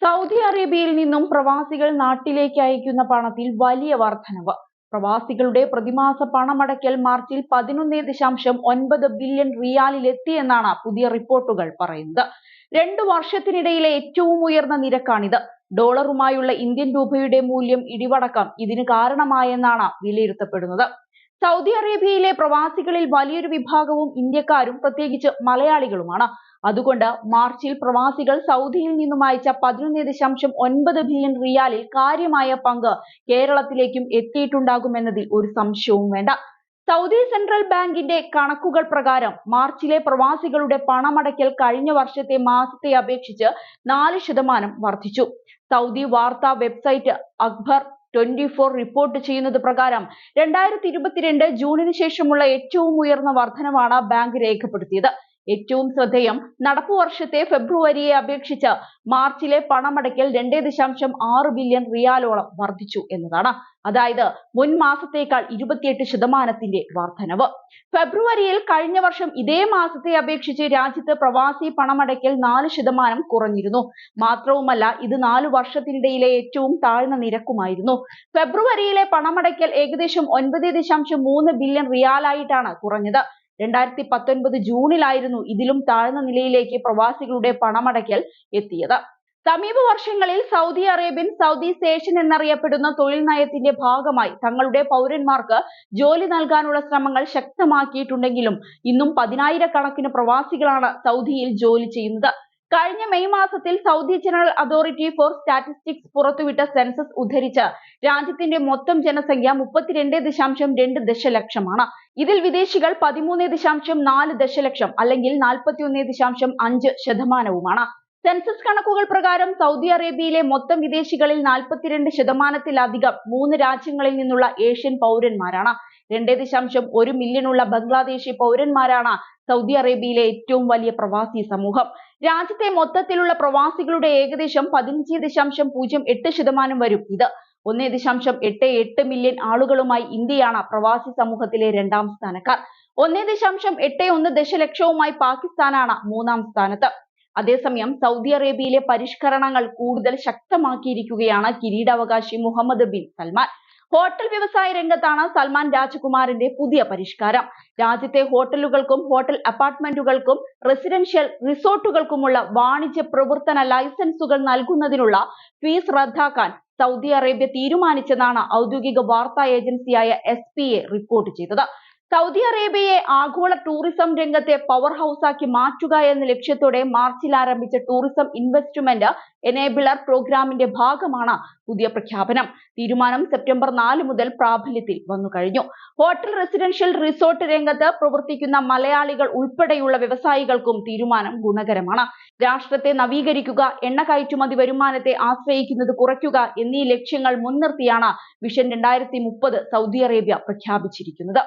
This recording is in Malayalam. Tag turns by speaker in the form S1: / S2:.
S1: സൗദി അറേബ്യയിൽ നിന്നും പ്രവാസികൾ നാട്ടിലേക്ക് അയക്കുന്ന പണത്തിൽ വലിയ വർധനവ്. പ്രവാസികളുടെ പ്രതിമാസ പണമടയ്ക്കൽ മാർച്ചിൽ 11.9 ബില്യൺ റിയാലിലെത്തിയെന്നാണ് പുതിയ റിപ്പോർട്ടുകൾ പറയുന്നത്. 2 വർഷത്തിനിടയിലെ ഏറ്റവും ഉയർന്ന നിരക്കാണിത്. ഡോളറുമായുള്ള ഇന്ത്യൻ രൂപയുടെ മൂല്യം ഇടിവടക്കം ഇതിന് കാരണമായെന്നാണ് വിലയിരുത്തപ്പെടുന്നത്. സൗദി അറേബ്യയിലെ പ്രവാസികളിൽ വലിയൊരു വിഭാഗവും ഇന്ത്യക്കാരും, പ്രത്യേകിച്ച് മലയാളികളുമാണ്. അതുകൊണ്ട് മാർച്ചിൽ പ്രവാസികൾ സൗദിയിൽ നിന്നും അയച്ച 11.9 ബില്യൺ റിയാലിൽ കാര്യമായ പങ്ക് കേരളത്തിലേക്കും എത്തിയിട്ടുണ്ടാകുമെന്നതിൽ ഒരു സംശയവും വേണ്ട. സൗദി സെൻട്രൽ ബാങ്കിന്റെ കണക്കുകൾ പ്രകാരം മാർച്ചിലെ പ്രവാസികളുടെ പണമടയ്ക്കൽ കഴിഞ്ഞ വർഷത്തെ മാസത്തെ അപേക്ഷിച്ച് 4% വർദ്ധിച്ചു. സൗദി വാർത്താ വെബ്സൈറ്റ് അഖ്ബർ 24 റിപ്പോർട്ട് ചെയ്യുന്നത് പ്രകാരം 2022 ജൂണിന് ശേഷമുള്ള ഏറ്റവും ഉയർന്ന വർധനവാണ് ബാങ്ക് രേഖപ്പെടുത്തിയത്. ഏറ്റവും ശ്രദ്ധേയം, നടപ്പു വർഷത്തെ ഫെബ്രുവരിയെ അപേക്ഷിച്ച് മാർച്ചിലെ പണമടയ്ക്കൽ 2.6 ബില്യൺ റിയാലോളം വർദ്ധിച്ചു എന്നതാണ്. അതായത് മുൻ മാസത്തേക്കാൾ 28% വർധനവ്. ഫെബ്രുവരിയിൽ കഴിഞ്ഞ വർഷം ഇതേ മാസത്തെ അപേക്ഷിച്ച് രാജ്യത്ത് പ്രവാസി പണമടയ്ക്കൽ 4% കുറഞ്ഞിരുന്നു. മാത്രവുമല്ല, ഇത് 4 വർഷത്തിനിടയിലെ ഏറ്റവും താഴ്ന്ന നിരക്കുമായിരുന്നു. ഫെബ്രുവരിയിലെ പണമടയ്ക്കൽ ഏകദേശം 9.3 ബില്യൺ റിയാലായിട്ടാണ് കുറഞ്ഞത്. 2019 ജൂണിലായിരുന്നു ഇതിലും താഴ്ന്ന നിലയിലേക്ക് പ്രവാസികളുടെ പണമടയ്ക്കൽ എത്തിയത്. സമീപ വർഷങ്ങളിൽ സൗദി അറേബ്യൻ സൗദി സേഷൻ എന്നറിയപ്പെടുന്ന തൊഴിൽ നയത്തിന്റെ ഭാഗമായി തങ്ങളുടെ പൗരന്മാർക്ക് ജോലി നൽകാനുള്ള ശ്രമങ്ങൾ ശക്തമാക്കിയിട്ടുണ്ടെങ്കിലും ഇന്നും 10,000-കണക്കിന് പ്രവാസികളാണ് സൗദിയിൽ ജോലി ചെയ്യുന്നത്. കഴിഞ്ഞ മെയ് മാസത്തിൽ Saudi general authority four statistics പുറത്തുവിട്ട സെൻസസ് ഉദ്ധരിച്ച് രാജ്യത്തിന്റെ മൊത്തം ജനസംഖ്യ 32.2 ദശലക്ഷമാണ്. ഇതിൽ വിദേശികൾ 13.4 ദശലക്ഷം, അല്ലെങ്കിൽ 41.5%. സെൻസസ് കണക്കുകൾ പ്രകാരം സൗദി അറേബ്യയിലെ മൊത്തം വിദേശികളിൽ 42%-ലധികം 3 രാജ്യങ്ങളിൽ നിന്നുള്ള ഏഷ്യൻ പൗരന്മാരാണ്. 2.1 മില്യണുള്ള ബംഗ്ലാദേശി പൗരന്മാരാണ് സൗദി അറേബ്യയിലെ ഏറ്റവും വലിയ പ്രവാസി സമൂഹം. രാജ്യത്തെ മൊത്തത്തിലുള്ള പ്രവാസികളുടെ ഏകദേശം 15.08% വരും ഇത്. 1.88 മില്യൺ ആളുകളുമായി ഇന്ത്യയാണ് പ്രവാസി സമൂഹത്തിലെ 2ാം സ്ഥാനക്കാർ. 1.81 ദശലക്ഷവുമായി പാകിസ്ഥാനാണ് 3ാം സ്ഥാനത്ത്. അതേസമയം സൗദി അറേബ്യയിലെ പരിഷ്കരണങ്ങൾ കൂടുതൽ ശക്തമാക്കിയിരിക്കുകയാണ് കിരീടാവകാശി മുഹമ്മദ് ബിൻ സൽമാൻ. ഹോട്ടൽ വ്യവസായ രംഗത്താണ് സൽമാൻ രാജകുമാരന്റെ പുതിയ പരിഷ്കാരം. രാജ്യത്തെ ഹോട്ടലുകൾക്കും ഹോട്ടൽ അപ്പാർട്ട്മെന്റുകൾക്കും റെസിഡൻഷ്യൽ റിസോർട്ടുകൾക്കുമുള്ള വാണിജ്യ പ്രവർത്തന ലൈസൻസുകൾ നൽകുന്നതിനുള്ള ഫീസ് റദ്ദാക്കാൻ സൗദി അറേബ്യ തീരുമാനിച്ചെന്നാണ് ഔദ്യോഗിക വാർത്താ ഏജൻസിയായ SPA റിപ്പോർട്ട് ചെയ്തത്. സൗദി അറേബ്യയെ ആഗോള ടൂറിസം രംഗത്തെ പവർ ഹൗസാക്കി മാറ്റുക എന്ന ലക്ഷ്യത്തോടെ മാർച്ചിൽ ആരംഭിച്ച ടൂറിസം ഇൻവെസ്റ്റ്മെന്റ് എനേബിളർ പ്രോഗ്രാമിന്റെ ഭാഗമാണ് പുതിയ പ്രഖ്യാപനം. തീരുമാനം സെപ്റ്റംബർ 4 മുതൽ പ്രാബല്യത്തിൽ വന്നു കഴിഞ്ഞു. ഹോട്ടൽ, റെസിഡൻഷ്യൽ റിസോർട്ട് രംഗത്ത് പ്രവർത്തിക്കുന്ന മലയാളികൾ ഉൾപ്പെടെയുള്ള വ്യവസായികൾക്കും തീരുമാനം ഗുണകരമാണ്. രാഷ്ട്രത്തെ നവീകരിക്കുക, എണ്ണ കയറ്റുമതി വരുമാനത്തെ ആശ്രയിക്കുന്നത് കുറയ്ക്കുക എന്നീ ലക്ഷ്യങ്ങൾ മുൻനിർത്തിയാണ് വിഷൻ 2030 സൗദി അറേബ്യ പ്രഖ്യാപിച്ചിരിക്കുന്നത്.